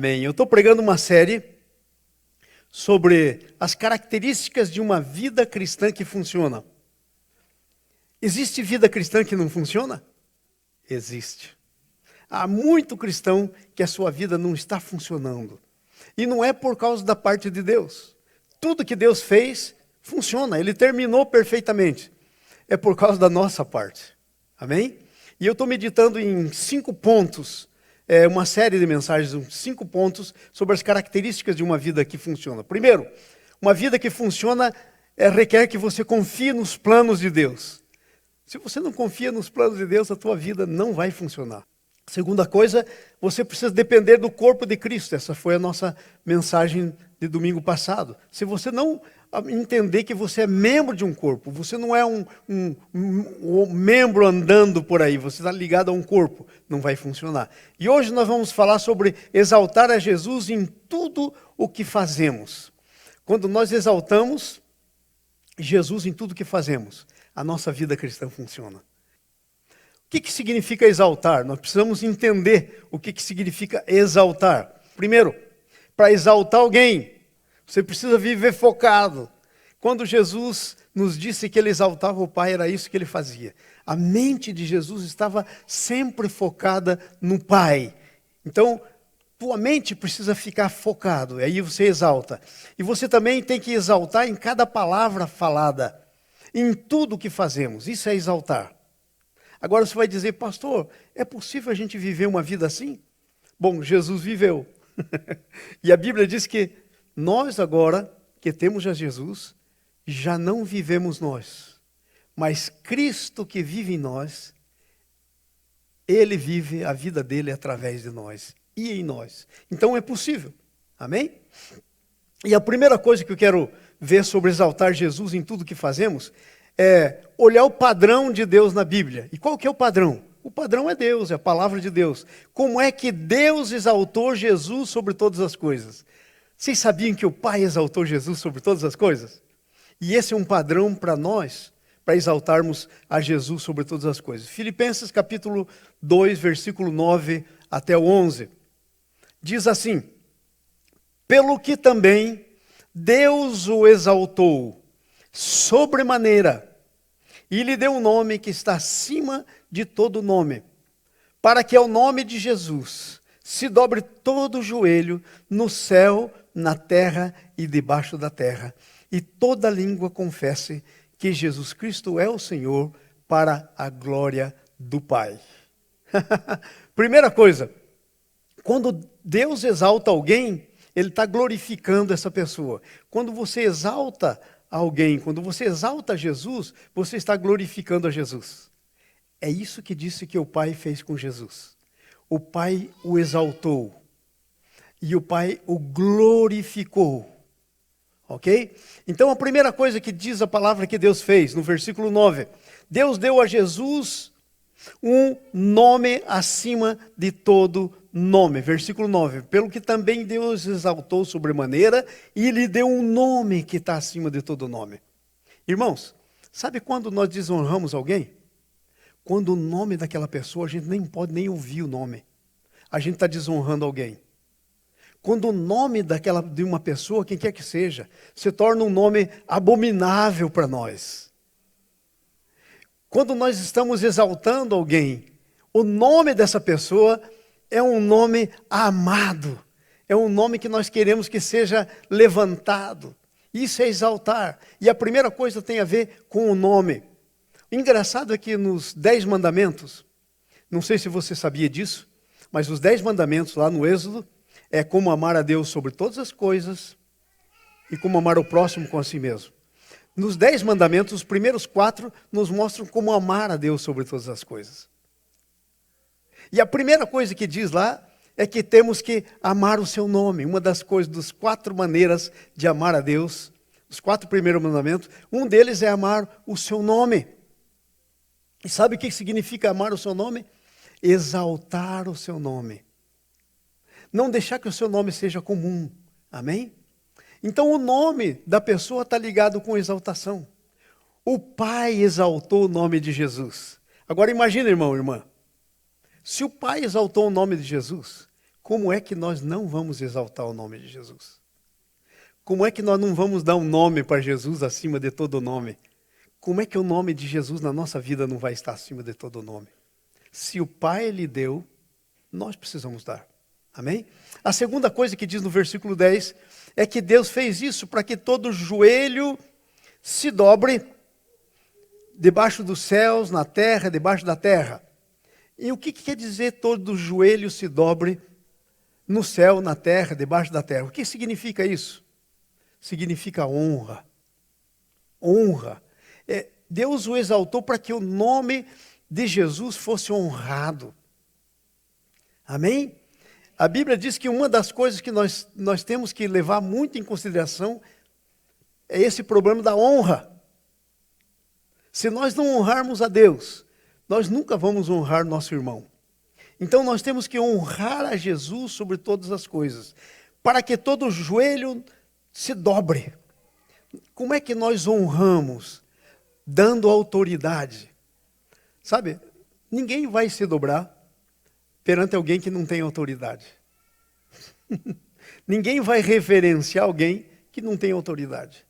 Amém. Eu estou pregando uma série sobre as características de uma vida cristã que funciona. Existe vida cristã que não funciona? Existe. Há muito cristão que a sua vida não está funcionando. E não é por causa da parte de Deus. Tudo que Deus fez funciona, Ele terminou perfeitamente. É por causa da nossa parte. Amém? E eu estou meditando em 5 pontos, uma série de mensagens, 5 pontos sobre as características de uma vida que funciona. Primeiro, uma vida que funciona requer que você confie nos planos de Deus. Se você não confia nos planos de Deus, a tua vida não vai funcionar. Segunda coisa, você precisa depender do corpo de Cristo. Essa foi a nossa mensagem de domingo passado. Se você não entender que você é membro de um corpo, você não é um membro andando por aí, você está ligado a um corpo, não vai funcionar. E hoje nós vamos falar sobre exaltar a Jesus em tudo o que fazemos. Quando nós exaltamos Jesus em tudo o que fazemos, a nossa vida cristã funciona. O que significa exaltar? Nós precisamos entender o que significa exaltar. Primeiro, para exaltar alguém, você precisa viver focado. Quando Jesus nos disse que Ele exaltava o Pai, era isso que Ele fazia. A mente de Jesus estava sempre focada no Pai. Então, tua mente precisa ficar focado, e aí você exalta. E você também tem que exaltar em cada palavra falada, em tudo que fazemos. Isso é exaltar. Agora você vai dizer, pastor, é possível a gente viver uma vida assim? Bom, Jesus viveu. E a Bíblia diz que nós agora, que temos a Jesus, já não vivemos nós. Mas Cristo que vive em nós, Ele vive a vida dele através de nós e em nós. Então é possível. Amém? E a primeira coisa que eu quero ver sobre exaltar Jesus em tudo que fazemos é olhar o padrão de Deus na Bíblia. E qual que é o padrão? O padrão é Deus, é a palavra de Deus. Como é que Deus exaltou Jesus sobre todas as coisas? Vocês sabiam que o Pai exaltou Jesus sobre todas as coisas? E esse é um padrão para nós, para exaltarmos a Jesus sobre todas as coisas. Filipenses capítulo 2, versículo 9 até o 11. Diz assim: pelo que também Deus o exaltou sobremaneira, e lhe deu um nome que está acima de todo nome, para que ao nome de Jesus se dobre todo o joelho no céu, na terra e debaixo da terra, e toda língua confesse que Jesus Cristo é o Senhor, para a glória do Pai. Primeira coisa, quando Deus exalta alguém, Ele está glorificando essa pessoa. Quando você exalta alguém, quando você exalta Jesus, você está glorificando a Jesus. É isso que disse que o Pai fez com Jesus. O Pai o exaltou e o Pai o glorificou. Ok? Então a primeira coisa que diz a palavra que Deus fez, no versículo 9, Deus deu a Jesus um nome acima de todo nome. Versículo 9, pelo que também Deus exaltou sobremaneira e lhe deu um nome que está acima de todo nome. Irmãos, sabe quando nós desonramos alguém? Quando o nome daquela pessoa, a gente nem pode nem ouvir o nome. A gente está desonrando alguém. Quando o nome de uma pessoa, quem quer que seja, se torna um nome abominável para nós. Quando nós estamos exaltando alguém, o nome dessa pessoa é um nome amado. É um nome que nós queremos que seja levantado. Isso é exaltar. E a primeira coisa tem a ver com o nome. O engraçado é que nos 10 mandamentos, não sei se você sabia disso, mas os 10 mandamentos lá no Êxodo, é como amar a Deus sobre todas as coisas e como amar o próximo com a si mesmo. Nos 10 mandamentos, os primeiros 4 nos mostram como amar a Deus sobre todas as coisas. E a primeira coisa que diz lá é que temos que amar o seu nome. Uma das coisas, das 4 maneiras de amar a Deus, os 4 primeiros mandamentos, um deles é amar o seu nome. E sabe o que significa amar o seu nome? Exaltar o seu nome. Não deixar que o seu nome seja comum. Amém? Então o nome da pessoa está ligado com exaltação. O Pai exaltou o nome de Jesus. Agora imagina, irmão, irmã. Se o Pai exaltou o nome de Jesus, como é que nós não vamos exaltar o nome de Jesus? Como é que nós não vamos dar um nome para Jesus acima de todo nome? Como é que o nome de Jesus na nossa vida não vai estar acima de todo nome? Se o Pai lhe deu, nós precisamos dar. Amém? A segunda coisa que diz no versículo 10 é que Deus fez isso para que todo joelho se dobre debaixo dos céus, na terra, debaixo da terra. E o que quer dizer todo joelho se dobre no céu, na terra, debaixo da terra? O que significa isso? Significa honra. Honra. Deus o exaltou para que o nome de Jesus fosse honrado. Amém? A Bíblia diz que uma das coisas que nós temos que levar muito em consideração é esse problema da honra. Se nós não honrarmos a Deus, nós nunca vamos honrar nosso irmão. Então nós temos que honrar a Jesus sobre todas as coisas, para que todo joelho se dobre. Como é que nós honramos? Dando autoridade. Sabe, ninguém vai se dobrar perante alguém que não tem autoridade. Ninguém vai reverenciar alguém que não tem autoridade.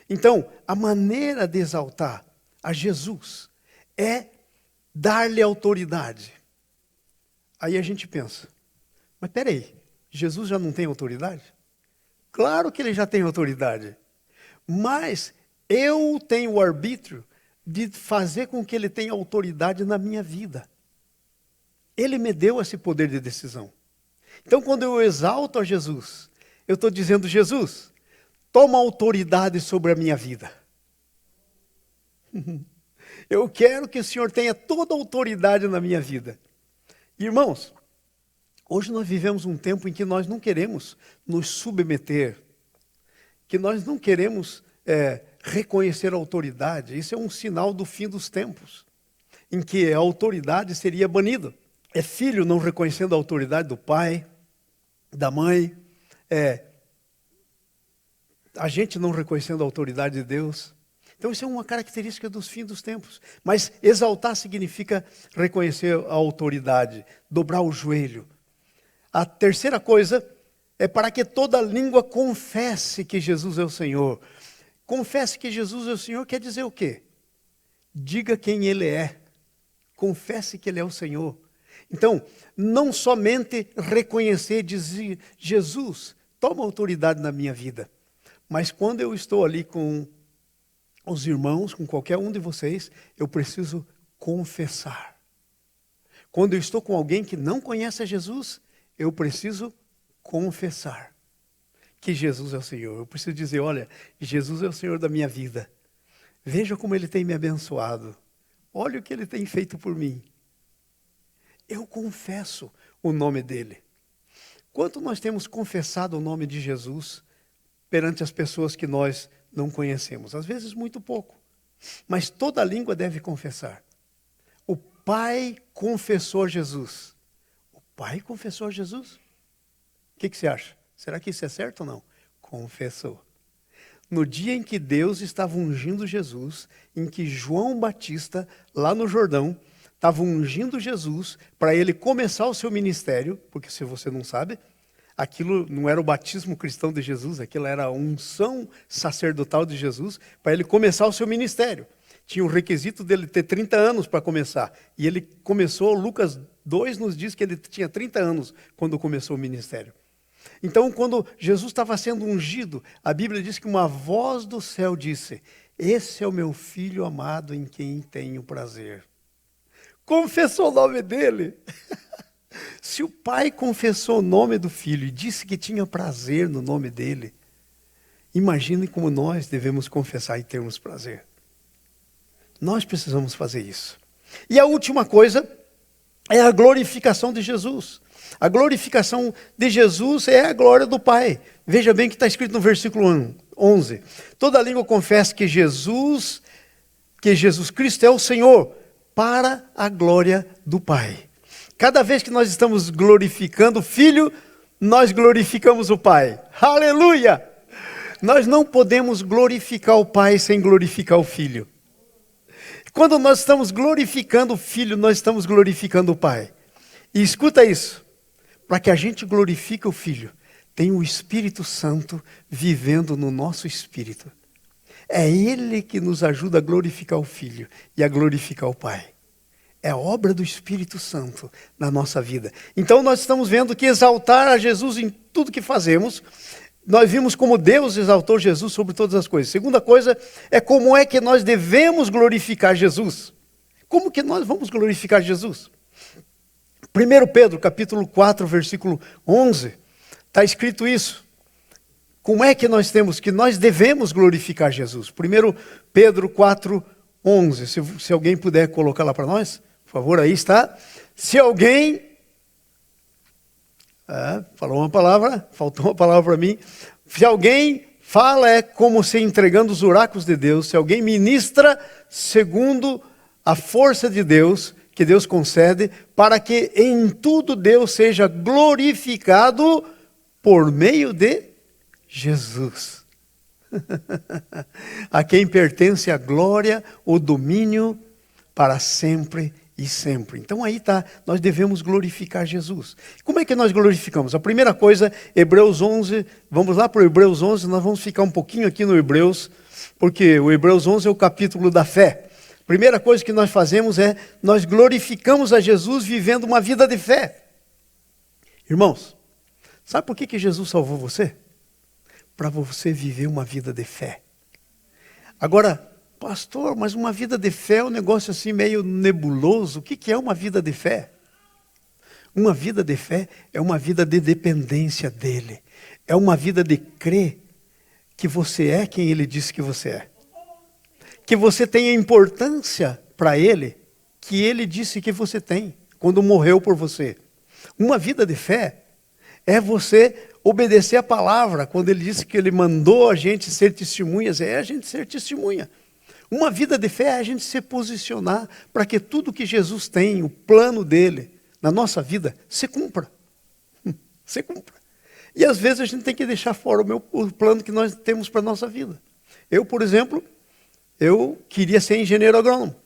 Então, a maneira de exaltar a Jesus é dar-lhe autoridade. Aí a gente pensa, mas peraí, Jesus já não tem autoridade? Claro que ele já tem autoridade, mas eu tenho o arbítrio de fazer com que ele tenha autoridade na minha vida. Ele me deu esse poder de decisão. Então, quando eu exalto a Jesus, eu estou dizendo, Jesus, toma autoridade sobre a minha vida. Eu quero que o Senhor tenha toda a autoridade na minha vida. Irmãos, hoje nós vivemos um tempo em que nós não queremos nos submeter, que nós não queremos reconhecer a autoridade. Isso é um sinal do fim dos tempos, em que a autoridade seria banida. É filho não reconhecendo a autoridade do pai, da mãe, a gente não reconhecendo a autoridade de Deus. Então isso é uma característica dos fins dos tempos. Mas exaltar significa reconhecer a autoridade, dobrar o joelho. A terceira coisa é para que toda língua confesse que Jesus é o Senhor. Confesse que Jesus é o Senhor quer dizer o quê? Diga quem Ele é. Confesse que Ele é o Senhor. Então, não somente reconhecer e dizer, Jesus, toma autoridade na minha vida. Mas quando eu estou ali com os irmãos, com qualquer um de vocês, eu preciso confessar. Quando eu estou com alguém que não conhece a Jesus, eu preciso confessar que Jesus é o Senhor. Eu preciso dizer, olha, Jesus é o Senhor da minha vida. Veja como Ele tem me abençoado. Olha o que Ele tem feito por mim. Eu confesso o nome dEle. Quanto nós temos confessado o nome de Jesus perante as pessoas que nós não conhecemos? Às vezes muito pouco. Mas toda língua deve confessar. O Pai confessou Jesus. O Pai confessou Jesus? O que você acha? Será que isso é certo ou não? Confessou. No dia em que Deus estava ungindo Jesus, em que João Batista, lá no Jordão, estava ungindo Jesus para ele começar o seu ministério, porque se você não sabe, aquilo não era o batismo cristão de Jesus, aquilo era a unção sacerdotal de Jesus, para ele começar o seu ministério. Tinha o requisito dele ter 30 anos para começar. E ele começou, Lucas 2 nos diz que ele tinha 30 anos quando começou o ministério. Então, quando Jesus estava sendo ungido, a Bíblia diz que uma voz do céu disse, esse é o meu filho amado em quem tenho prazer. Confessou o nome dele. Se o pai confessou o nome do filho e disse que tinha prazer no nome dele, imagine como nós devemos confessar e termos prazer. Nós precisamos fazer isso. E a última coisa é a glorificação de Jesus. A glorificação de Jesus é a glória do Pai. Veja bem que está escrito no versículo 11. Toda língua confessa que Jesus Cristo é o Senhor, para a glória do Pai. Cada vez que nós estamos glorificando o Filho, nós glorificamos o Pai. Aleluia! Nós não podemos glorificar o Pai sem glorificar o Filho. Quando nós estamos glorificando o Filho, nós estamos glorificando o Pai. E escuta isso. para que a gente glorifique o Filho, tem o Espírito Santo vivendo no nosso espírito. É Ele que nos ajuda a glorificar o Filho e a glorificar o Pai. É a obra do Espírito Santo na nossa vida. Então nós estamos vendo que exaltar a Jesus em tudo que fazemos, nós vimos como Deus exaltou Jesus sobre todas as coisas. Segunda coisa é como é que nós devemos glorificar Jesus. Como que nós vamos glorificar Jesus? 1 Pedro, capítulo 4, versículo 11, está escrito isso. Como é que nós devemos glorificar Jesus? 1 Pedro 4, 11, se alguém puder colocar lá para nós, por favor, aí está. Se alguém, falou uma palavra, faltou uma palavra para mim. Se alguém fala é como se entregando os oráculos de Deus, se alguém ministra segundo a força de Deus, que Deus concede, para que em tudo Deus seja glorificado por meio de Jesus. A quem pertence a glória, o domínio para sempre e sempre. Então aí está, nós devemos glorificar Jesus. Como é que nós glorificamos? A primeira coisa, Hebreus 11, vamos lá para o Hebreus 11, nós vamos ficar um pouquinho aqui no Hebreus, porque o Hebreus 11 é o capítulo da fé. Primeira coisa que nós fazemos é, nós glorificamos a Jesus vivendo uma vida de fé. Irmãos, sabe por que Jesus salvou você? Para você viver uma vida de fé. Agora, pastor, mas uma vida de fé é um negócio assim meio nebuloso. O que é uma vida de fé? Uma vida de fé é uma vida de dependência dEle. É uma vida de crer que você é quem Ele disse que você é. Que você tem a importância para Ele que Ele disse que você tem, quando morreu por você. Uma vida de fé é você obedecer a palavra, quando Ele disse que Ele mandou a gente ser testemunhas, é a gente ser testemunha. Uma vida de fé é a gente se posicionar para que tudo que Jesus tem, o plano dEle, na nossa vida, se cumpra. Se cumpra. E às vezes a gente tem que deixar fora o plano que nós temos para a nossa vida. Eu, por exemplo, eu queria ser engenheiro agrônomo.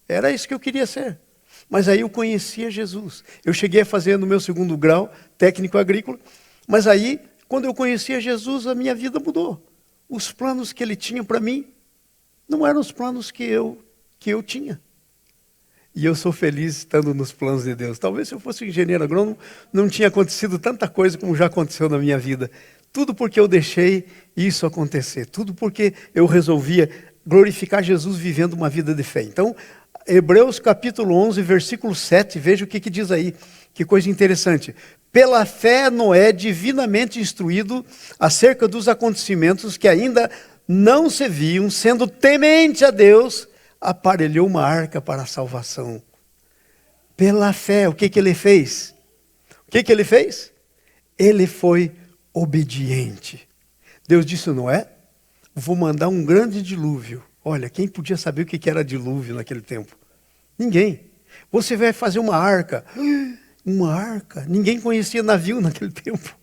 Era isso que eu queria ser. Mas aí eu conhecia Jesus. Eu cheguei a fazer no meu segundo grau, técnico agrícola. Mas aí, quando eu conhecia Jesus, a minha vida mudou. Os planos que Ele tinha para mim não eram os planos que eu tinha. E eu sou feliz estando nos planos de Deus. Talvez se eu fosse engenheiro agrônomo, não tinha acontecido tanta coisa como já aconteceu na minha vida. Tudo porque eu deixei isso acontecer. Tudo porque eu resolvia glorificar Jesus vivendo uma vida de fé. Então, Hebreus capítulo 11, versículo 7, veja o que diz aí. Que coisa interessante. Pela fé, Noé, divinamente instruído acerca dos acontecimentos que ainda não se viam, sendo temente a Deus, aparelhou uma arca para a salvação. Pela fé, o que ele fez? O que ele fez? Ele foi obediente. Deus disse a Noé, vou mandar um grande dilúvio. Olha, quem podia saber o que era dilúvio naquele tempo? Ninguém. Você vai fazer uma arca. Uma arca? Ninguém conhecia navio naquele tempo.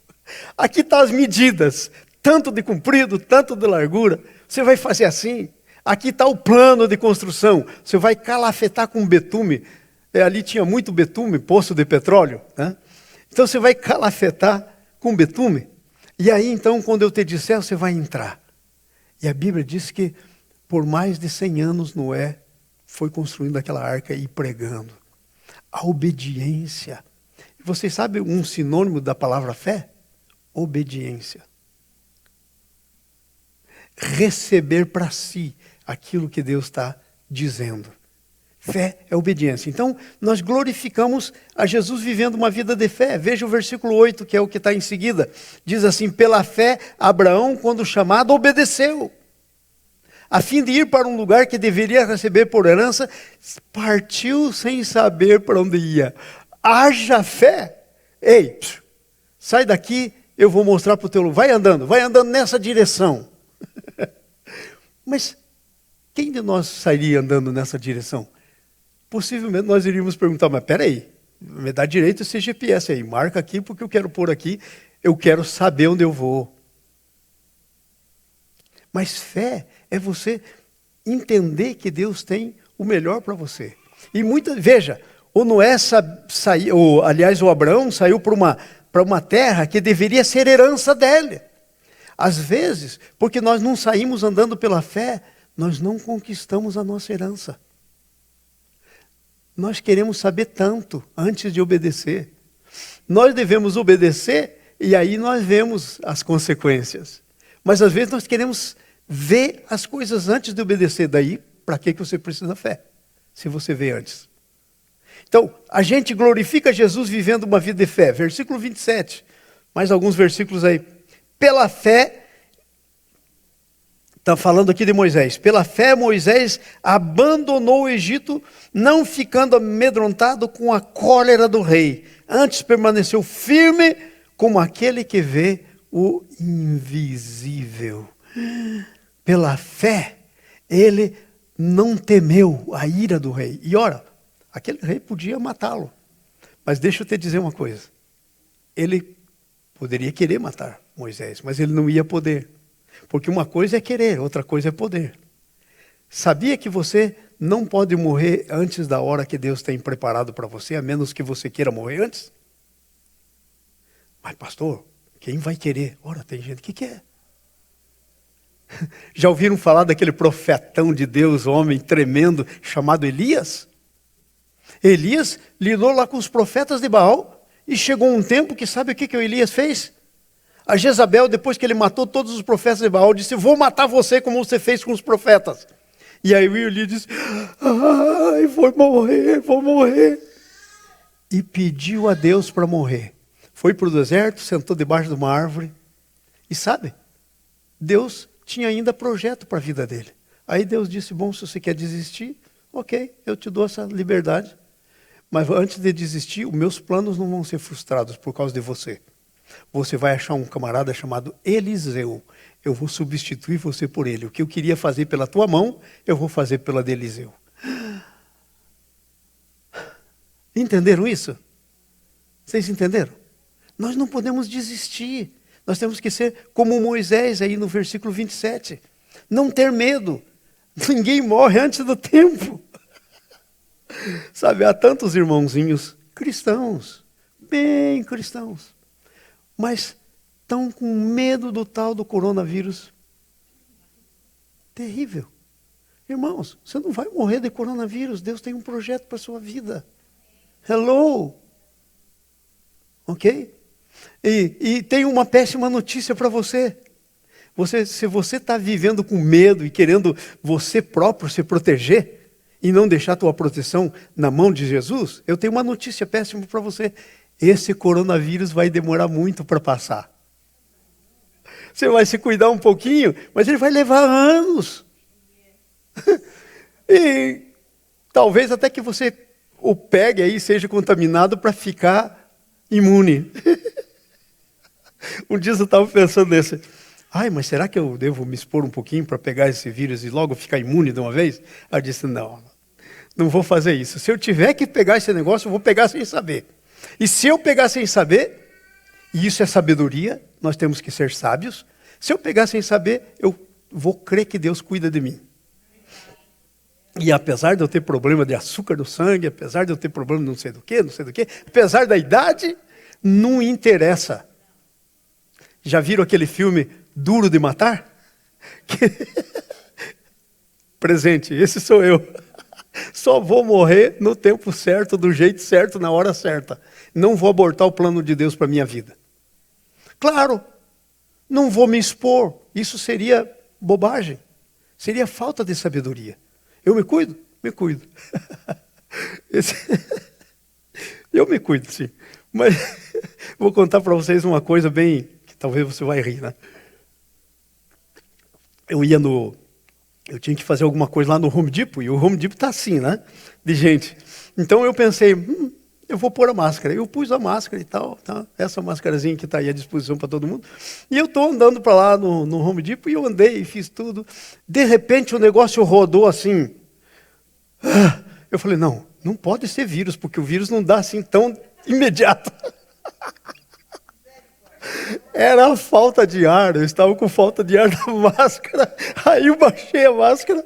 Aqui estão as medidas, tanto de comprido, tanto de largura. Você vai fazer assim. Aqui está o plano de construção. Você vai calafetar com betume. Ali tinha muito betume, poço de petróleo, né? Então você vai calafetar com betume. E aí então, quando eu te disser, você vai entrar. E a Bíblia diz que por mais de 100 anos Noé foi construindo aquela arca e pregando. A obediência. Vocês sabem um sinônimo da palavra fé? Obediência. Receber para si aquilo que Deus está dizendo. Fé é obediência. Então, nós glorificamos a Jesus vivendo uma vida de fé. Veja o versículo 8, que é o que está em seguida. Diz assim, pela fé, Abraão, quando chamado, obedeceu. A fim de ir para um lugar que deveria receber por herança, partiu sem saber para onde ia. Haja fé. Ei, sai daqui, eu vou mostrar para o teu lugar. Vai andando nessa direção. Mas quem de nós sairia andando nessa direção? Possivelmente nós iríamos perguntar, mas peraí, me dá direito esse GPS aí, marca aqui porque eu quero pôr aqui, eu quero saber onde eu vou. Mas fé é você entender que Deus tem o melhor para você. E veja, O Noé saiu, aliás, o Abraão saiu para uma terra que deveria ser herança dele. Às vezes, porque nós não saímos andando pela fé, nós não conquistamos a nossa herança. Nós queremos saber tanto antes de obedecer. Nós devemos obedecer e aí nós vemos as consequências. Mas às vezes nós queremos ver as coisas antes de obedecer. Daí, para que você precisa da fé? Se você vê antes. Então, a gente glorifica Jesus vivendo uma vida de fé. Versículo 27. Mais alguns versículos aí. Pela fé, está falando aqui de Moisés. Pela fé, Moisés abandonou o Egito, não ficando amedrontado com a cólera do rei. Antes permaneceu firme como aquele que vê o invisível. Pela fé, ele não temeu a ira do rei. E ora, aquele rei podia matá-lo. Mas deixa eu te dizer uma coisa. Ele poderia querer matar Moisés, mas ele não ia poder. Porque uma coisa é querer, outra coisa é poder. Sabia que você não pode morrer antes da hora que Deus tem preparado para você, a menos que você queira morrer antes? Mas pastor, quem vai querer? Ora, tem gente que quer. Já ouviram falar daquele profetão de Deus, homem tremendo, chamado Elias? Elias lidou lá com os profetas de Baal e chegou um tempo que sabe o que o Elias fez? A Jezabel, depois que ele matou todos os profetas de Baal, disse: vou matar você como você fez com os profetas. E aí o Elias disse: ai, vou morrer. E pediu a Deus para morrer. Foi para o deserto, sentou debaixo de uma árvore. E sabe, Deus tinha ainda projeto para a vida dele. Aí Deus disse: bom, se você quer desistir, ok, eu te dou essa liberdade. Mas antes de desistir, os meus planos não vão ser frustrados por causa de você. Você vai achar um camarada chamado Eliseu. Eu vou substituir você por ele. O que eu queria fazer pela tua mão, eu vou fazer pela de Eliseu. Entenderam isso? Vocês entenderam? Nós não podemos desistir. Nós temos que ser como Moisés aí no versículo 27. Não ter medo. Ninguém morre antes do tempo. Sabe, há tantos irmãozinhos cristãos, bem cristãos, mas estão com medo do tal do coronavírus. Terrível. Irmãos, você não vai morrer de coronavírus. Deus tem um projeto para a sua vida. Hello. Ok? E tem uma péssima notícia para você. Se você está vivendo com medo e querendo você próprio se proteger, e não deixar a tua proteção na mão de Jesus, eu tenho uma notícia péssima para você. Esse coronavírus vai demorar muito para passar. Você vai se cuidar um pouquinho, mas ele vai levar anos. E talvez até que você o pegue aí, seja contaminado para ficar imune. Um dia eu estava pensando nesse. Ai, mas será que eu devo me expor um pouquinho para pegar esse vírus e logo ficar imune de uma vez? Eu disse, não vou fazer isso. Se eu tiver que pegar esse negócio, eu vou pegar sem saber. E se eu pegar sem saber, e isso é sabedoria, nós temos que ser sábios. Se eu pegar sem saber, eu vou crer que Deus cuida de mim. E apesar de eu ter problema de açúcar no sangue, apesar de eu ter problema de não sei do que, apesar da idade, não interessa. Já viram aquele filme Duro de Matar? Presente, esse sou eu. Só vou morrer no tempo certo, do jeito certo, na hora certa. Não vou abortar o plano de Deus para a minha vida. Claro, não vou me expor. Isso seria bobagem. Seria falta de sabedoria. Eu me cuido? Me cuido. Eu me cuido, sim. Mas vou contar para vocês uma coisa bem... que talvez você vai rir, né? Eu tinha que fazer alguma coisa lá no Home Depot, e o Home Depot está assim, né? De gente. Então eu pensei, eu vou pôr a máscara. Eu pus a máscara e tal, tá? Essa máscarazinha que está aí à disposição para todo mundo. E eu estou andando para lá no Home Depot, e eu andei e fiz tudo. De repente o negócio rodou assim. Eu falei, não pode ser vírus, porque o vírus não dá assim tão imediato. Era a falta de ar, eu estava com falta de ar na máscara, aí eu baixei a máscara.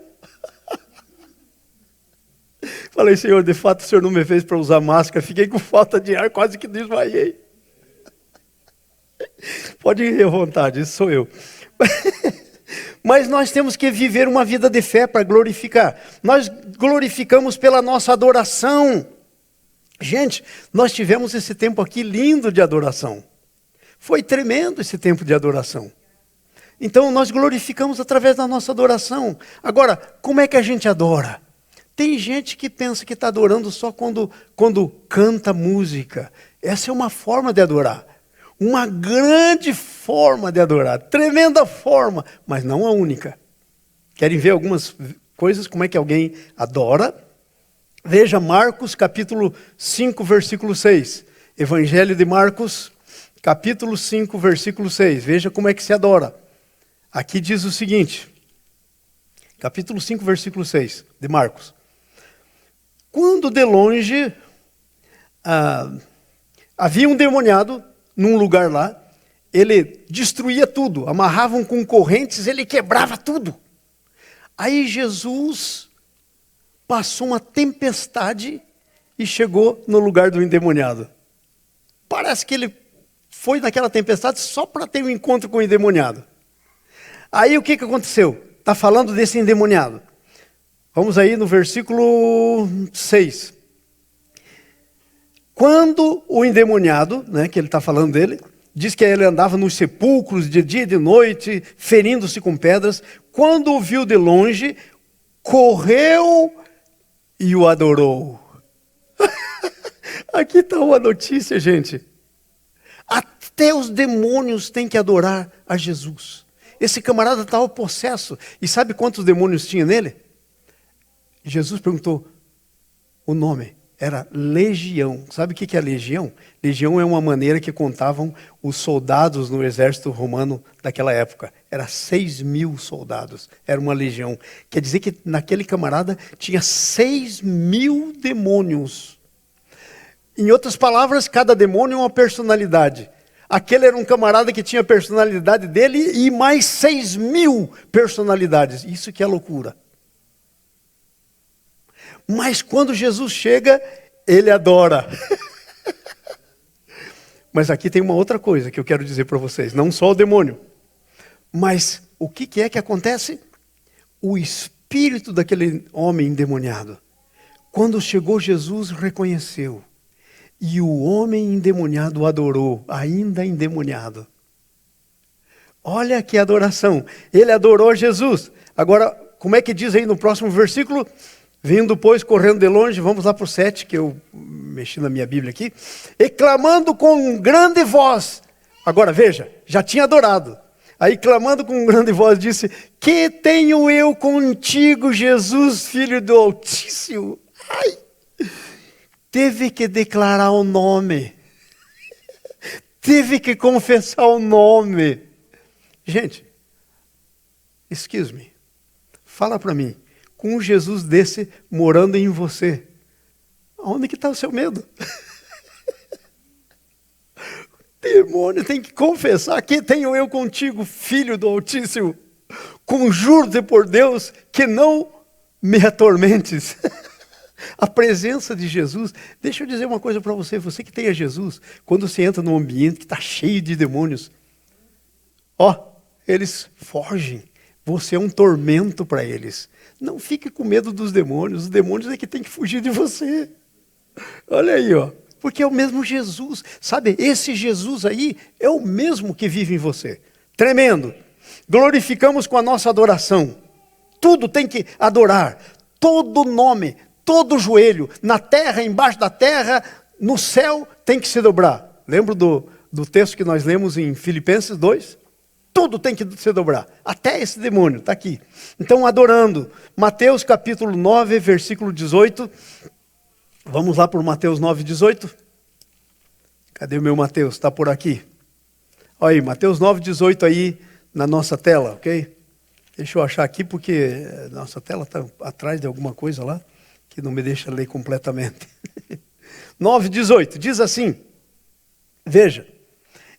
Falei, Senhor, de fato o Senhor não me fez para usar máscara. Fiquei com falta de ar, quase que desmaiei. Pode ir à vontade, isso sou eu. Mas nós temos que viver uma vida de fé para glorificar. Nós glorificamos pela nossa adoração. Gente, nós tivemos esse tempo aqui lindo de adoração. Foi tremendo esse tempo de adoração. Então nós glorificamos através da nossa adoração. Agora, como é que a gente adora? Tem gente que pensa que está adorando só quando canta música. Essa é uma forma de adorar. Uma grande forma de adorar. Tremenda forma, mas não a única. Querem ver algumas coisas, como é que alguém adora? Veja Marcos capítulo 5, versículo 6. Evangelho de Marcos, capítulo 5, versículo 6. Veja como é que se adora. Aqui diz o seguinte. Capítulo 5, versículo 6 de Marcos. Quando de longe havia um demoniado num lugar lá, ele destruía tudo, amarravam com correntes, ele quebrava tudo. Aí Jesus passou uma tempestade e chegou no lugar do endemoniado. Parece que ele foi naquela tempestade só para ter um encontro com o endemoniado. Aí o que aconteceu? Está falando desse endemoniado. Vamos aí no versículo 6. Quando o endemoniado, né, que ele está falando dele, diz que ele andava nos sepulcros de dia e de noite, ferindo-se com pedras. Quando o viu de longe, correu e o adorou. Aqui está uma notícia, gente. Até os demônios têm que adorar a Jesus. Esse camarada estava possesso. E sabe quantos demônios tinha nele? Jesus perguntou o nome. Era legião. Sabe o que é legião? Legião é uma maneira que contavam os soldados no exército romano daquela época. Era 6.000 soldados. Era uma legião. Quer dizer que naquele camarada tinha 6.000 demônios. Em outras palavras, cada demônio é uma personalidade. Aquele era um camarada que tinha a personalidade dele e mais 6.000 personalidades. Isso que é loucura. Mas quando Jesus chega, ele adora. Mas aqui tem uma outra coisa que eu quero dizer para vocês. Não só o demônio. Mas o que é que acontece? O espírito daquele homem endemoniado. Quando chegou Jesus, reconheceu. E o homem endemoniado o adorou, ainda endemoniado. Olha que adoração. Ele adorou Jesus. Agora, como é que diz aí no próximo versículo? Vindo, pois, correndo de longe, vamos lá para o 7, que eu mexi na minha Bíblia aqui. E clamando com grande voz. Agora, veja, já tinha adorado. Aí, clamando com grande voz, disse, que tenho eu contigo, Jesus, Filho do Altíssimo? Ai! Teve que declarar o nome. Teve que confessar o nome. Gente, excuse me. Fala para mim. Com um Jesus desse morando em você, onde que está o seu medo? Demônio, tem que confessar que tenho eu contigo, Filho do Altíssimo. Conjuro-te por Deus que não me atormentes. A presença de Jesus, deixa eu dizer uma coisa para você, você que tem a Jesus, quando você entra num ambiente que está cheio de demônios, eles fogem, você é um tormento para eles. Não fique com medo dos demônios, os demônios é que tem que fugir de você. Olha aí, porque é o mesmo Jesus, sabe, esse Jesus aí é o mesmo que vive em você. Tremendo. Glorificamos com a nossa adoração, tudo tem que adorar, todo nome, todo joelho, na terra, embaixo da terra, no céu, tem que se dobrar. Lembra do texto que nós lemos em Filipenses 2? Tudo tem que se dobrar. Até esse demônio, está aqui. Então, adorando. Mateus capítulo 9, versículo 18. Vamos lá para o Mateus 9, 18. Cadê o meu Mateus? Está por aqui. Olha aí, Mateus 9, 18 aí na nossa tela, ok? Deixa eu achar aqui porque nossa tela está atrás de alguma coisa lá que não me deixa ler completamente. 9, 18, diz assim, veja,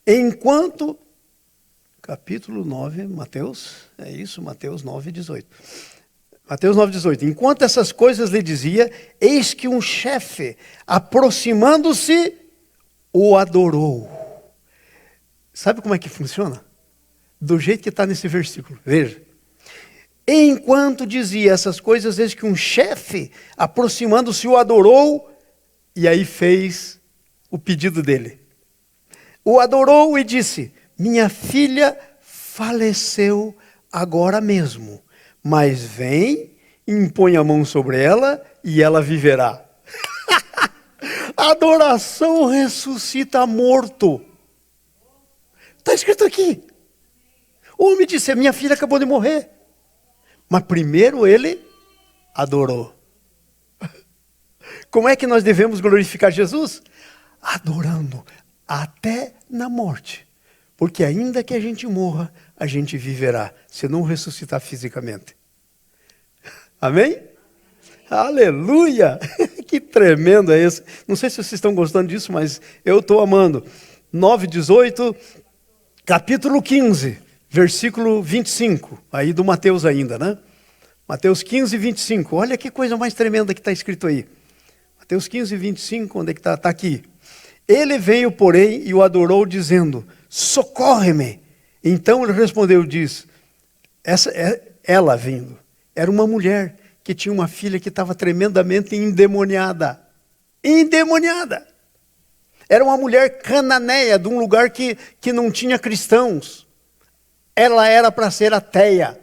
enquanto, capítulo 9, Mateus, é isso, Mateus 9, 18. Mateus 9,18. Enquanto essas coisas lhe dizia, eis que um chefe, aproximando-se, o adorou. Sabe como é que funciona? Do jeito que está nesse versículo. Veja. Enquanto dizia essas coisas, eis que um chefe, aproximando-se, o adorou, e aí fez o pedido dele. O adorou e disse, minha filha faleceu agora mesmo, mas vem, impõe a mão sobre ela e ela viverá. Adoração ressuscita morto. Está escrito aqui. O homem disse, minha filha acabou de morrer. Mas primeiro ele adorou. Como é que nós devemos glorificar Jesus? Adorando até na morte. Porque ainda que a gente morra, a gente viverá, se não ressuscitar fisicamente. Amém? Aleluia! Que tremendo é esse. Não sei se vocês estão gostando disso, mas eu estou amando. 9:18, capítulo 15, versículo 25. Aí do Mateus ainda, né? Mateus 15, 25. Olha que coisa mais tremenda que está escrito aí. Mateus 15, 25, onde é que está? Está aqui. Ele veio, porém, e o adorou, dizendo, socorre-me. Então ele respondeu, diz, ela vindo, era uma mulher que tinha uma filha que estava tremendamente endemoniada. Endemoniada. Era uma mulher cananeia, de um lugar que não tinha cristãos. Ela era para ser ateia.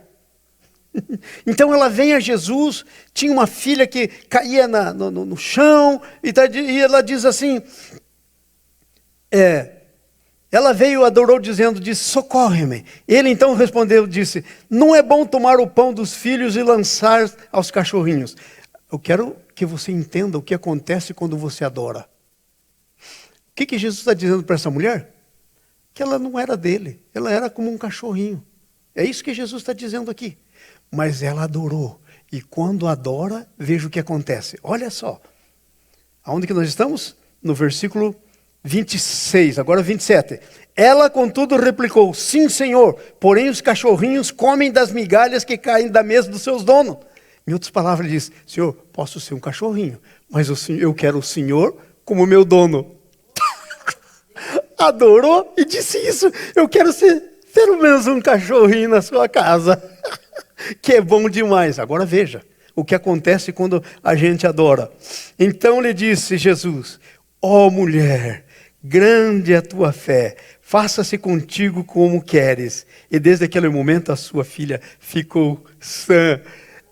Então ela vem a Jesus, tinha uma filha que caía no chão, e ela diz assim, ela veio, adorou, dizendo, disse, socorre-me. Ele então respondeu, disse, não é bom tomar o pão dos filhos e lançar aos cachorrinhos. Eu quero que você entenda o que acontece quando você adora. O que Jesus está dizendo para essa mulher? Que ela não era dele, ela era como um cachorrinho. É isso que Jesus está dizendo aqui. Mas ela adorou. E quando adora, veja o que acontece. Olha só. Aonde que nós estamos? No versículo 26, agora 27. Ela, contudo, replicou, sim, Senhor, porém os cachorrinhos comem das migalhas que caem da mesa dos seus donos. Em outras palavras, ele diz, Senhor, posso ser um cachorrinho, mas eu quero o Senhor como meu dono. Adorou e disse isso, eu quero ser pelo menos um cachorrinho na sua casa. Que é bom demais. Agora veja o que acontece quando a gente adora. Então lhe disse Jesus, ó mulher, grande é a tua fé, faça-se contigo como queres. E desde aquele momento a sua filha ficou sã.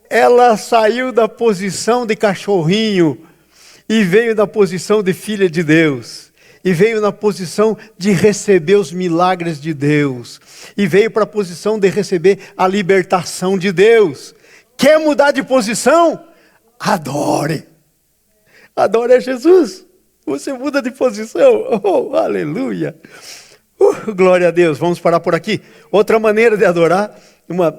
Ela saiu da posição de cachorrinho e veio da posição de filha de Deus. E veio na posição de receber os milagres de Deus. E veio para a posição de receber a libertação de Deus. Quer mudar de posição? Adore. Adore a Jesus. Você muda de posição. Oh, aleluia. Glória a Deus. Vamos parar por aqui. Outra maneira de adorar.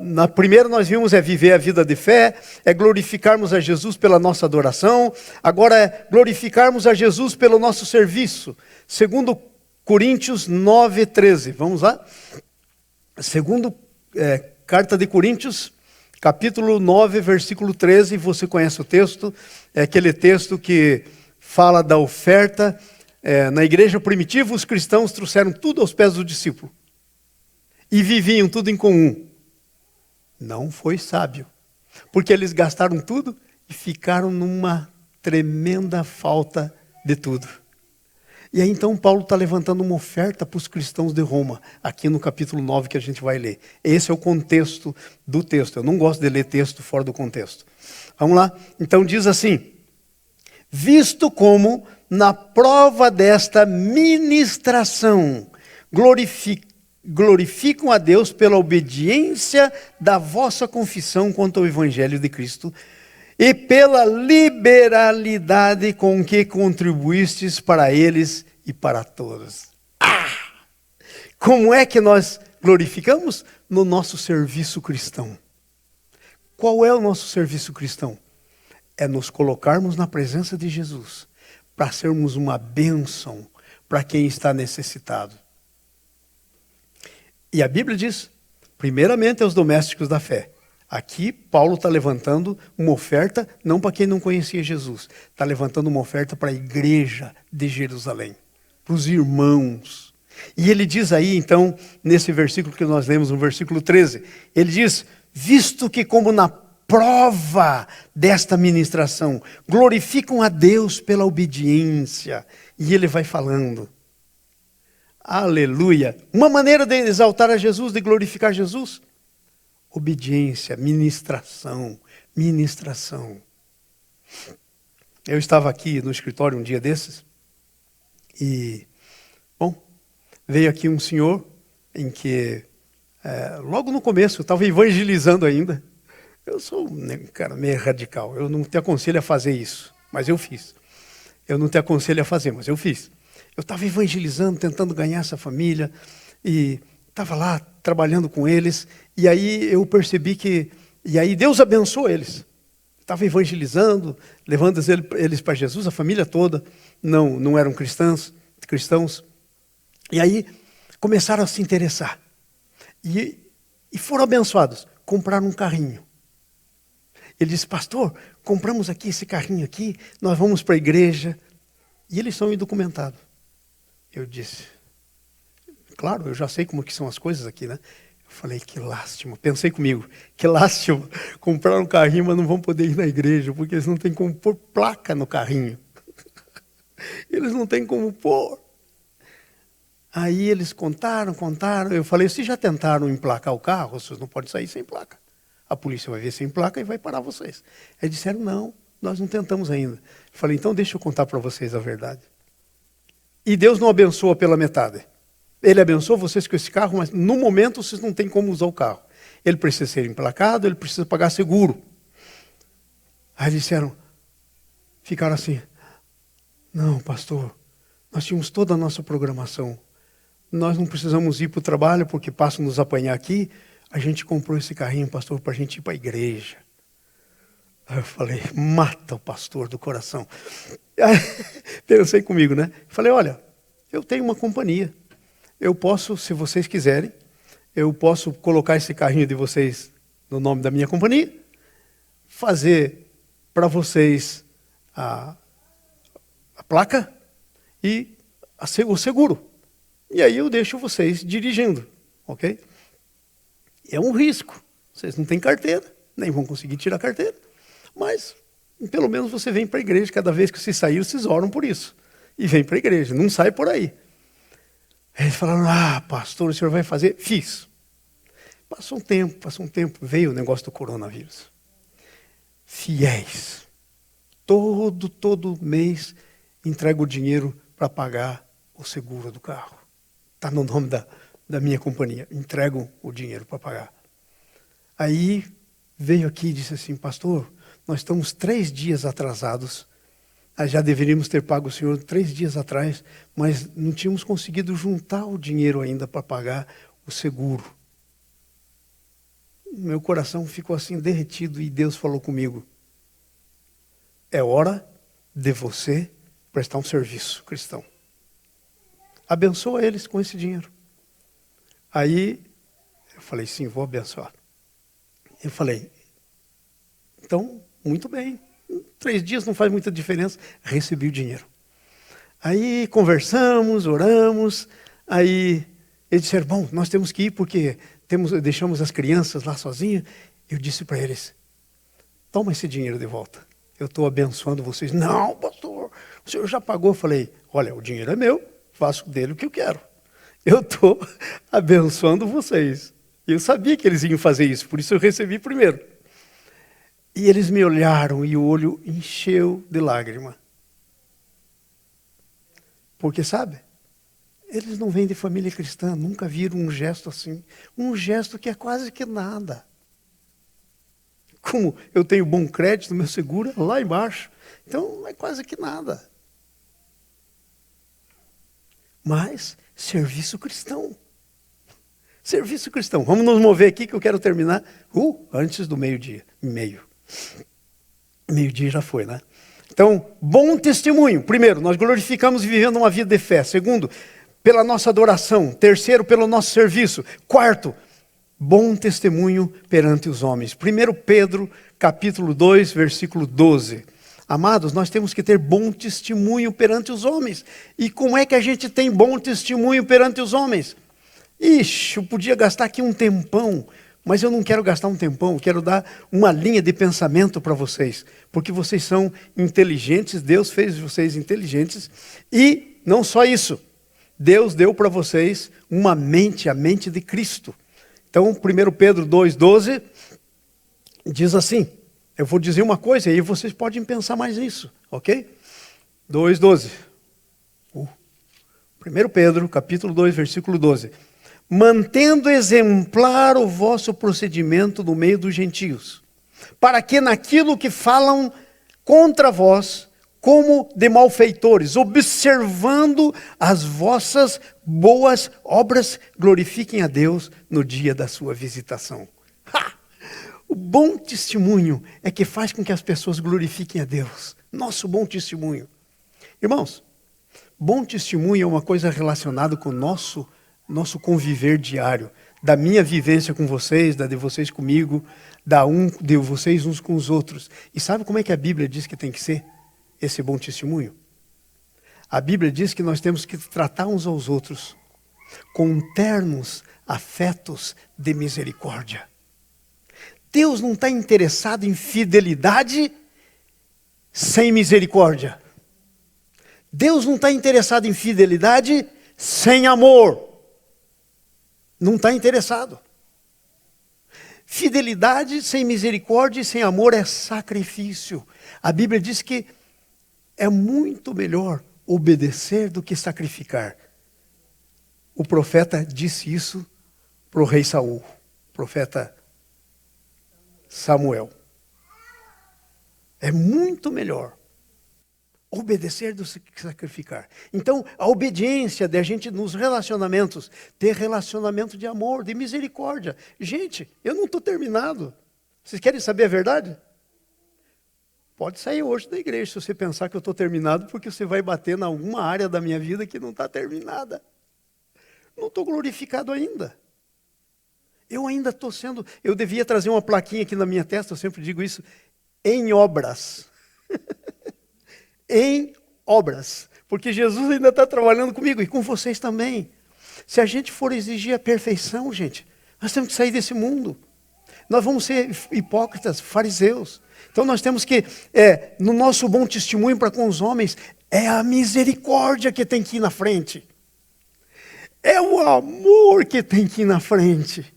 Na primeira nós vimos é viver a vida de fé, é glorificarmos a Jesus pela nossa adoração. Agora é glorificarmos a Jesus pelo nosso serviço. Segundo Coríntios 9:13. Vamos lá? Segundo carta de Coríntios, capítulo 9, versículo 13. Você conhece o texto? É aquele texto que fala da oferta. Na igreja primitiva, os cristãos trouxeram tudo aos pés do discípulo. E viviam tudo em comum. Não foi sábio, porque eles gastaram tudo e ficaram numa tremenda falta de tudo. E aí então Paulo está levantando uma oferta para os cristãos de Roma, aqui no capítulo 9 que a gente vai ler. Esse é o contexto do texto. Eu não gosto de ler texto fora do contexto. Vamos lá? Então diz assim, visto como na prova desta ministração glorificam a Deus pela obediência da vossa confissão quanto ao Evangelho de Cristo e pela liberalidade com que contribuístes para eles e para todos. Como é que nós glorificamos? No nosso serviço cristão. Qual é o nosso serviço cristão? É nos colocarmos na presença de Jesus para sermos uma bênção para quem está necessitado. E a Bíblia diz, primeiramente aos domésticos da fé. Aqui, Paulo está levantando uma oferta, não para quem não conhecia Jesus, está levantando uma oferta para a igreja de Jerusalém, para os irmãos. E ele diz aí, então, nesse versículo que nós lemos, no versículo 13, ele diz, visto que como na prova desta ministração, glorificam a Deus pela obediência. E ele vai falando. Aleluia. Uma maneira de exaltar a Jesus, de glorificar Jesus. Obediência, ministração. Eu estava aqui no escritório um dia desses. E, bom, veio aqui um senhor em que, logo no começo, eu estava evangelizando ainda. Eu sou um cara meio radical, eu não te aconselho a fazer isso, mas eu fiz. Eu não te aconselho a fazer, mas eu fiz. Eu estava evangelizando, tentando ganhar essa família, e estava lá trabalhando com eles, e aí eu percebi que... E aí Deus abençoou eles. Estava evangelizando, levando eles para Jesus, a família toda, não eram cristãos, e aí começaram a se interessar. E foram abençoados, compraram um carrinho. Ele disse, pastor, compramos aqui esse carrinho aqui, nós vamos para a igreja. E eles são indocumentados. Eu disse, claro, eu já sei como que são as coisas aqui, né? Eu falei, que lástima. Pensei comigo, que lástima. Compraram um carrinho, mas não vão poder ir na igreja, porque eles não têm como pôr placa no carrinho. Eles não têm como pôr. Aí eles contaram. Eu falei, vocês já tentaram emplacar o carro? Vocês não podem sair sem placa. A polícia vai ver sem placa e vai parar vocês. Eles disseram, não, nós não tentamos ainda. Eu falei, então deixa eu contar para vocês a verdade. E Deus não abençoa pela metade. Ele abençoa vocês com esse carro, mas no momento vocês não têm como usar o carro. Ele precisa ser emplacado, ele precisa pagar seguro. Aí disseram, ficaram assim, não, pastor, nós tínhamos toda a nossa programação. Nós não precisamos ir para o trabalho porque passam nos apanhar aqui. A gente comprou esse carrinho, pastor, para a gente ir para a igreja. Aí eu falei, mata o pastor do coração. Aí, pensei comigo, né? Falei, olha, eu tenho uma companhia. Eu posso, se vocês quiserem, eu posso colocar esse carrinho de vocês no nome da minha companhia, fazer para vocês a placa e o seguro. E aí eu deixo vocês dirigindo, ok? É um risco. Vocês não têm carteira, nem vão conseguir tirar a carteira. Mas, pelo menos você vem para a igreja. Cada vez que vocês saírem, vocês oram por isso. E vem para a igreja, não sai por aí. Aí eles falaram, pastor, o senhor vai fazer? Fiz. Passou um tempo, veio o negócio do coronavírus. Fiéis. Todo mês entrego o dinheiro para pagar o seguro do carro. Está no nome da minha companhia. Entrego o dinheiro para pagar. Aí veio aqui e disse assim, pastor, nós estamos 3 dias atrasados. Já deveríamos ter pago o senhor 3 dias atrás, mas não tínhamos conseguido juntar o dinheiro ainda para pagar o seguro. Meu coração ficou assim derretido e Deus falou comigo. É hora de você prestar um serviço cristão. Abençoa eles com esse dinheiro. Aí eu falei, sim, vou abençoar. Eu falei, então, muito bem. 3 dias não faz muita diferença. Recebi o dinheiro. Aí conversamos, oramos. Aí eles disseram, bom, nós temos que ir porque deixamos as crianças lá sozinhas. Eu disse para eles, toma esse dinheiro de volta. Eu estou abençoando vocês. Não, pastor, o senhor já pagou. Eu falei, olha, o dinheiro é meu, faço dele o que eu quero. Eu estou abençoando vocês. Eu sabia que eles iam fazer isso, por isso eu recebi primeiro. E eles me olharam e o olho encheu de lágrima. Porque, sabe, eles não vêm de família cristã, nunca viram um gesto assim. Um gesto que é quase que nada. Como eu tenho bom crédito, meu seguro é lá embaixo. Então, é quase que nada. Mas, serviço cristão. Serviço cristão. Vamos nos mover aqui que eu quero terminar antes do meio-dia. Meio-dia já foi, né? Então, bom testemunho. Primeiro, nós glorificamos vivendo uma vida de fé. Segundo, pela nossa adoração. Terceiro, pelo nosso serviço. Quarto, bom testemunho perante os homens. 1 Pedro, capítulo 2, versículo 12. Amados, nós temos que ter bom testemunho perante os homens. E como é que a gente tem bom testemunho perante os homens? Ixi, eu podia gastar aqui um tempão, mas eu não quero gastar um tempão, eu quero dar uma linha de pensamento para vocês, porque vocês são inteligentes, Deus fez vocês inteligentes, e não só isso, Deus deu para vocês uma mente, a mente de Cristo. Então, 1 Pedro 2,12 diz assim, eu vou dizer uma coisa e aí vocês podem pensar mais nisso, ok? 2,12. 1 Pedro, capítulo 2, versículo 12. Mantendo exemplar o vosso procedimento no meio dos gentios, para que naquilo que falam contra vós, como de malfeitores, observando as vossas boas obras, glorifiquem a Deus no dia da sua visitação. Ha! O bom testemunho é que faz com que as pessoas glorifiquem a Deus. Nosso bom testemunho. Irmãos, bom testemunho é uma coisa relacionada com o nosso conviver diário. Da minha vivência com vocês, da de vocês comigo, de vocês uns com os outros. E sabe como é que a Bíblia diz que tem que ser esse bom testemunho? A Bíblia diz que nós temos que tratar uns aos outros com ternos afetos de misericórdia. Deus não está interessado em fidelidade sem misericórdia. Deus não está interessado em fidelidade sem amor. Não está interessado. Fidelidade sem misericórdia e sem amor é sacrifício. A Bíblia diz que é muito melhor obedecer do que sacrificar. O profeta disse isso para o rei Saul, o profeta Samuel. É muito melhor obedecer do que sacrificar. Então, a obediência da gente nos relacionamentos, ter relacionamento de amor, de misericórdia. Gente, eu não estou terminado. Vocês querem saber a verdade? Pode sair hoje da igreja se você pensar que eu estou terminado, porque você vai bater em alguma área da minha vida que não está terminada. Não estou glorificado ainda. Eu ainda estou sendo... Eu devia trazer uma plaquinha aqui na minha testa, eu sempre digo isso, em obras. Em obras. Porque Jesus ainda está trabalhando comigo e com vocês também. Se a gente for exigir a perfeição, gente, nós temos que sair desse mundo. Nós vamos ser hipócritas, fariseus. Então nós temos que, no nosso bom testemunho para com os homens, é a misericórdia que tem que ir na frente. É o amor que tem que ir na frente.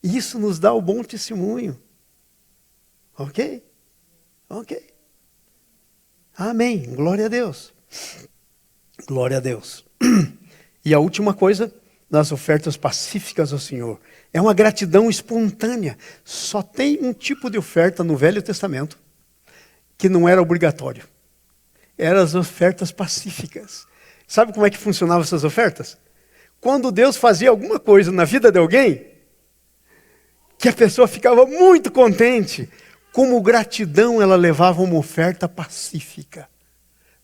Isso nos dá o bom testemunho. Ok? Ok. Amém. Glória a Deus. Glória a Deus. E a última coisa, nas ofertas pacíficas ao Senhor, é uma gratidão espontânea. Só tem um tipo de oferta no Velho Testamento que não era obrigatório. Eram as ofertas pacíficas. Sabe como é que funcionavam essas ofertas? Quando Deus fazia alguma coisa na vida de alguém, que a pessoa ficava muito contente, como gratidão ela levava uma oferta pacífica.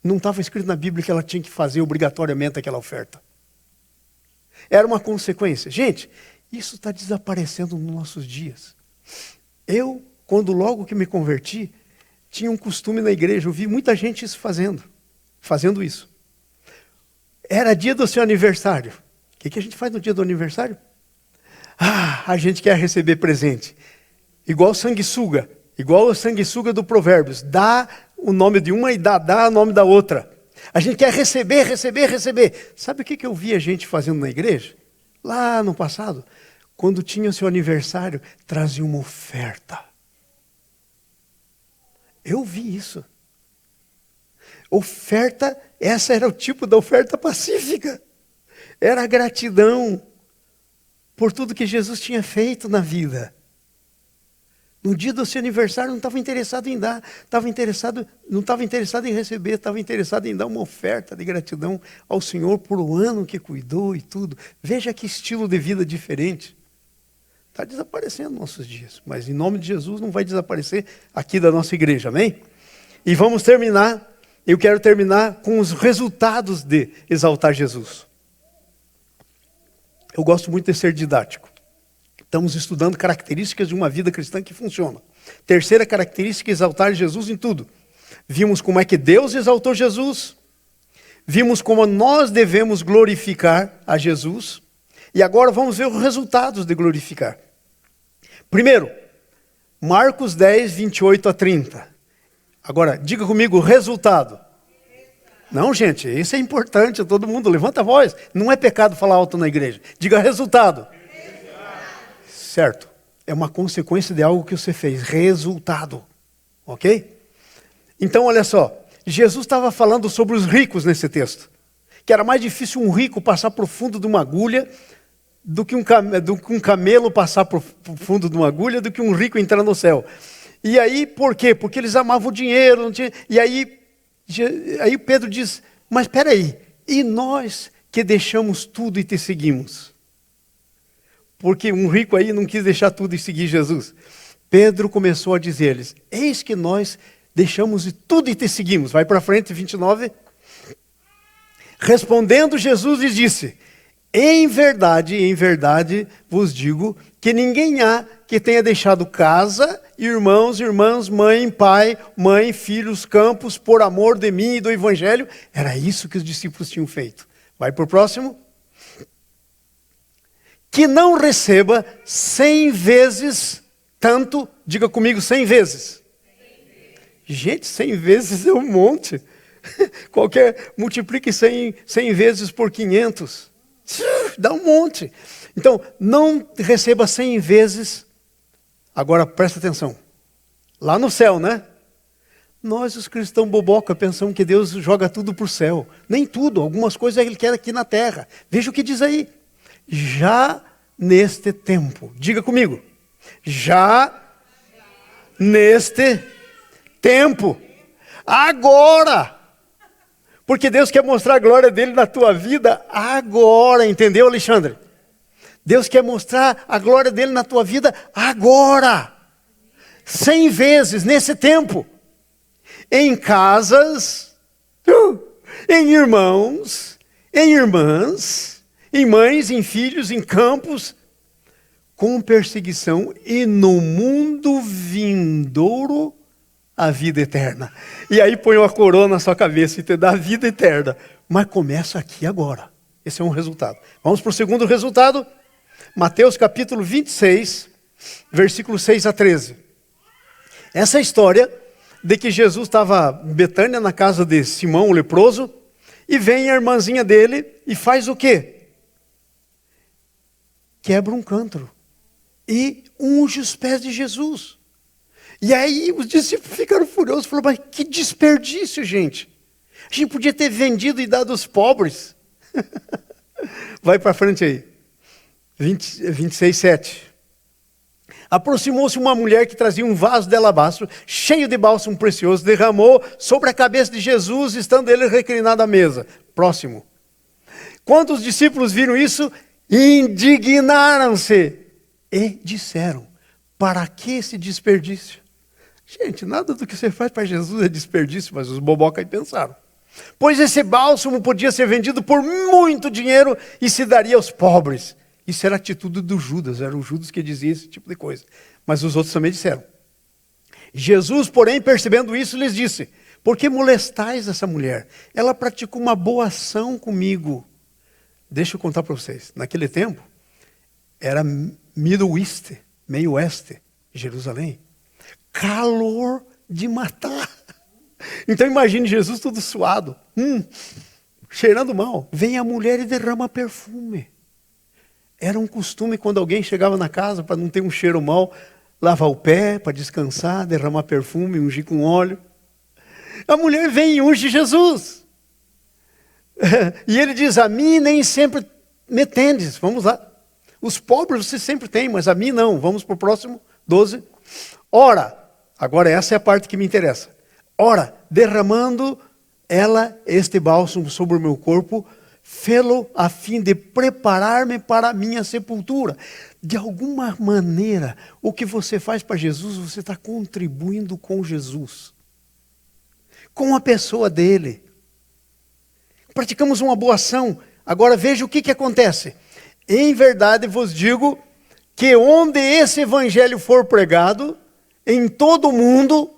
Não estava escrito na Bíblia que ela tinha que fazer obrigatoriamente aquela oferta. Era uma consequência. Gente, isso está desaparecendo nos nossos dias. Eu, quando logo que me converti, tinha um costume na igreja, eu vi muita gente isso fazendo isso. Era dia do seu aniversário. O que a gente faz no dia do aniversário? A gente quer receber presente. Igual sanguessuga. Igual a sanguessuga do Provérbios. Dá o nome de uma e dá o nome da outra. A gente quer receber. Sabe o que eu vi a gente fazendo na igreja? Lá no passado, quando tinha o seu aniversário, trazia uma oferta. Eu vi isso. Oferta, essa era o tipo da oferta pacífica. Era a gratidão por tudo que Jesus tinha feito na vida. No dia do seu aniversário não estava interessado em dar, não estava interessado em receber, estava interessado em dar uma oferta de gratidão ao Senhor por o ano que cuidou e tudo. Veja que estilo de vida diferente. Está desaparecendo nos nossos dias, mas em nome de Jesus não vai desaparecer aqui da nossa igreja, amém? E vamos terminar, eu quero terminar com os resultados de exaltar Jesus. Eu gosto muito de ser didático. Estamos estudando características de uma vida cristã que funciona. Terceira característica, exaltar Jesus em tudo. Vimos como é que Deus exaltou Jesus. Vimos como nós devemos glorificar a Jesus. E agora vamos ver os resultados de glorificar. Primeiro, Marcos 10, 28 a 30. Agora, diga comigo, resultado. Não, gente, isso é importante, todo mundo levanta a voz. Não é pecado falar alto na igreja. Diga resultado. Certo. É uma consequência de algo que você fez. Resultado. Ok? Então, olha só. Jesus estava falando sobre os ricos nesse texto. Que era mais difícil um rico passar por fundo de uma agulha do que um camelo passar por fundo de uma agulha, do que um rico entrar no céu. E aí, por quê? Porque eles amavam o dinheiro. Não tinha... E aí Pedro diz, mas espera aí, e nós que deixamos tudo e te seguimos? Porque um rico aí não quis deixar tudo e seguir Jesus. Pedro começou a dizer-lhes, eis que nós deixamos tudo e te seguimos. Vai para frente, 29. Respondendo Jesus lhes disse, em verdade vos digo que ninguém há que tenha deixado casa, irmãos, irmãs, mãe, pai, mãe, filhos, campos, por amor de mim e do evangelho. Era isso que os discípulos tinham feito. Vai para o próximo. Que não receba 100 vezes tanto, diga comigo, 100 vezes. Gente, 100 vezes é um monte. Multiplique 100 vezes por 500. Dá um monte. Então, não receba 100 vezes. Agora, presta atenção. Lá no céu, né? Nós, os cristãos boboca, pensamos que Deus joga tudo para o céu. Nem tudo. Algumas coisas Ele quer aqui na terra. Veja o que diz aí. Já neste tempo. Diga comigo. Já neste tempo. Agora. Porque Deus quer mostrar a glória dele na tua vida agora. Entendeu, Alexandre? Deus quer mostrar a glória dele na tua vida agora. 100 vezes nesse tempo. Em casas, em irmãos, em irmãs, em mães, em filhos, em campos, com perseguição e no mundo vindouro a vida eterna. E aí põe uma coroa na sua cabeça e te dá a vida eterna. Mas começa aqui agora. Esse é um resultado. Vamos para o segundo resultado. Mateus capítulo 26, versículo 6 a 13. Essa história de que Jesus estava em Betânia, na casa de Simão, o leproso, e vem a irmãzinha dele e faz o quê? Quebra um cântaro e unge os pés de Jesus. E aí os discípulos ficaram furiosos, falaram, mas que desperdício, gente. A gente podia ter vendido e dado aos pobres. Vai para frente aí. 26, 7. Aproximou-se uma mulher que trazia um vaso de alabastro, cheio de bálsamo precioso, derramou sobre a cabeça de Jesus, estando ele reclinado à mesa. Próximo. Quando os discípulos viram isso, indignaram-se e disseram, para que esse desperdício? Gente, nada do que você faz para Jesus é desperdício, mas os bobocas aí pensaram. Pois esse bálsamo podia ser vendido por muito dinheiro e se daria aos pobres. Isso era a atitude do Judas, era o Judas que dizia esse tipo de coisa. Mas os outros também disseram. Jesus, porém, percebendo isso, lhes disse, por que molestais essa mulher? Ela praticou uma boa ação comigo. Deixa eu contar para vocês. Naquele tempo, era Middle East, meio oeste, Jerusalém. Calor de matar. Então imagine Jesus todo suado, cheirando mal. Vem a mulher e derrama perfume. Era um costume quando alguém chegava na casa para não ter um cheiro mal, lavar o pé para descansar, derramar perfume, ungir com óleo. A mulher vem e unge Jesus. E ele diz, a mim nem sempre me tendes. Vamos lá. Os pobres você sempre tem, mas a mim não. Vamos para o próximo, 12. Ora, agora essa é a parte que me interessa. Ora, derramando ela este bálsamo sobre o meu corpo, fê-lo a fim de preparar-me para a minha sepultura. De alguma maneira, o que você faz para Jesus, você está contribuindo com Jesus. Com a pessoa dele. Praticamos uma boa ação. Agora veja o que acontece. Em verdade vos digo que onde esse evangelho for pregado, em todo o mundo,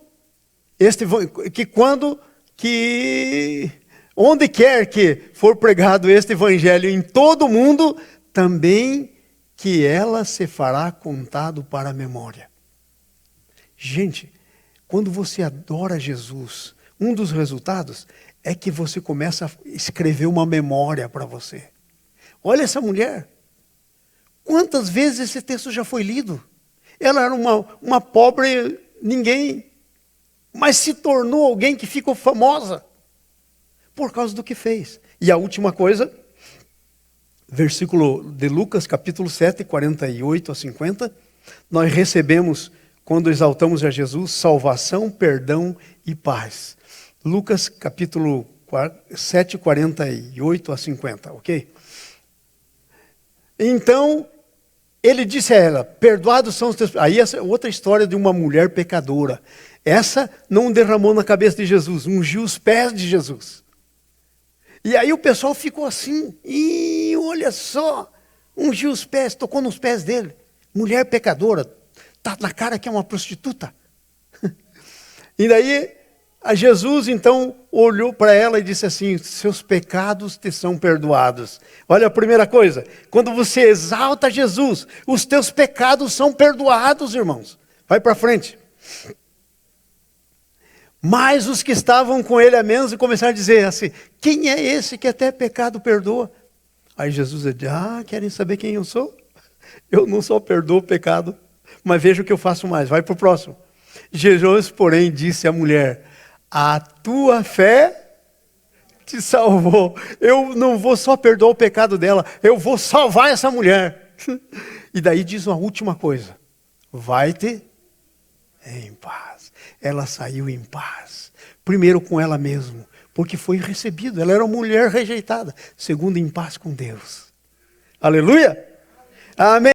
onde quer que for pregado este evangelho em todo o mundo, também que ela se fará contado para a memória. Gente, quando você adora Jesus, um dos resultados é que você começa a escrever uma memória para você. Olha essa mulher. Quantas vezes esse texto já foi lido? Ela era uma pobre ninguém, mas se tornou alguém que ficou famosa por causa do que fez. E a última coisa, versículo de Lucas, capítulo 7, 48 a 50, nós recebemos, quando exaltamos a Jesus, salvação, perdão e paz. Lucas, capítulo 7, 48 a 50, ok? Então, ele disse a ela, perdoados são os teus... Aí essa é outra história de uma mulher pecadora. Essa não derramou na cabeça de Jesus, ungiu os pés de Jesus. E aí o pessoal ficou assim, e olha só, ungiu os pés, tocou nos pés dele. Mulher pecadora, tá na cara que é uma prostituta. E daí, a Jesus então olhou para ela e disse assim, seus pecados te são perdoados. Olha a primeira coisa, quando você exalta Jesus, os teus pecados são perdoados, irmãos. Vai para frente. Mas os que estavam com ele à mesa começaram a dizer assim, quem é esse que até pecado perdoa? Aí Jesus disse, querem saber quem eu sou? Eu não só perdoo o pecado, mas veja o que eu faço mais. Vai para o próximo. Jesus, porém, disse à mulher, a tua fé te salvou. Eu não vou só perdoar o pecado dela, eu vou salvar essa mulher. E daí diz uma última coisa, vai-te em paz. Ela saiu em paz. Primeiro com ela mesma, porque foi recebida. Ela era uma mulher rejeitada. Segundo, em paz com Deus. Aleluia! Amém.